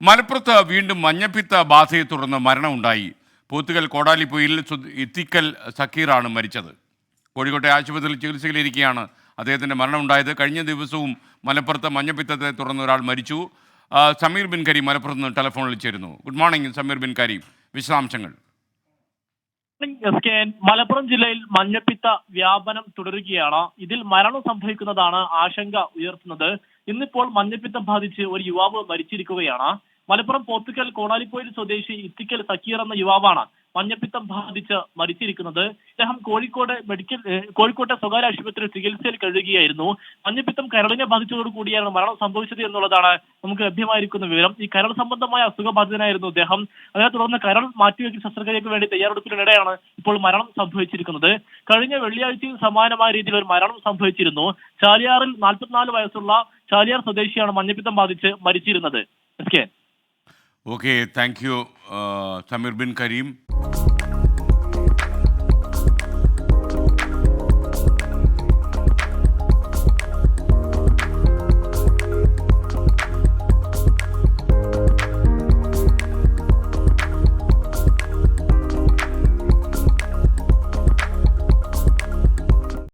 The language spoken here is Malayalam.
മലപ്പുറത്ത് വീണ്ടും മഞ്ഞപ്പിത്ത ബാധയെ തുടർന്ന് മരണമുണ്ടായി. പോത്തുകൽ കോടാലിപ്പൊയിൽ ഇത്തിക്കൽ സക്കീറാണ് മരിച്ചത്. കോഴിക്കോട്ടെ ആശുപത്രിയിൽ ചികിത്സയിലിരിക്കെയാണ് അദ്ദേഹത്തിൻ്റെ മരണമുണ്ടായത്. കഴിഞ്ഞ ദിവസവും മലപ്പുറത്ത് മഞ്ഞപ്പിത്തത്തെ തുടർന്ന് ഒരാൾ മരിച്ചു. സമീർ ബിൻ കരീം മലപ്പുറത്ത് നിന്ന് ടെലിഫോണിൽ ചേരുന്നു. ഗുഡ് മോർണിംഗ് സമീർ ബിൻ കരീം, വിശദാംശങ്ങൾ. മലപ്പുറം ജില്ലയിൽ മഞ്ഞപ്പിത്ത വ്യാപനം തുടരുകയാണ്. ഇതിൽ മരണം സംഭവിക്കുന്നതാണ് ആശങ്ക ഉയർത്തുന്നത്. ഇന്നിപ്പോൾ മഞ്ഞപ്പിത്തം ബാധിച്ച് ഒരു യുവാവ് മരിച്ചിരിക്കുകയാണ്. മലപ്പുറം പോത്തുകൽ കോടാലിപ്പൊയിൽ സ്വദേശി ഇത്തിക്കൽ സക്കീർ എന്ന യുവാവാണ് മഞ്ഞപ്പിത്തം ബാധിച്ച് മരിച്ചിരിക്കുന്നത്. ഇദ്ദേഹം കോഴിക്കോട്ടെ സ്വകാര്യ ആശുപത്രിയിൽ ചികിത്സയിൽ കഴിയുകയായിരുന്നു. മഞ്ഞപ്പിത്തം കരളിനെ ബാധിച്ചതോടുകൂടിയാണ് മരണം സംഭവിച്ചത് എന്നുള്ളതാണ് നമുക്ക് ലഭ്യമായിരിക്കുന്ന വിവരം. ഈ കരൾ സംബന്ധമായ അസുഖബാധിതനായിരുന്നു അദ്ദേഹം. അതിനെ തുടർന്ന് കരൾ മാറ്റിവെക്കൽ ശസ്ത്രക്രിയയ്ക്ക് വേണ്ടി തയ്യാറെടുപ്പിനിടെയാണ് ഇപ്പോൾ മരണം സംഭവിച്ചിരിക്കുന്നത്. കഴിഞ്ഞ വെള്ളിയാഴ്ചയിൽ സമാനമായ രീതിയിൽ ഒരു മരണം സംഭവിച്ചിരുന്നു. ചാലിയാറിൽ 44 വയസ്സുള്ള ചാലിയാർ സ്വദേശിയാണ് മഞ്ഞപ്പിത്തം ബാധിച്ച് മരിച്ചിരുന്നത്. Okay, thank you Sameer bin Kareem.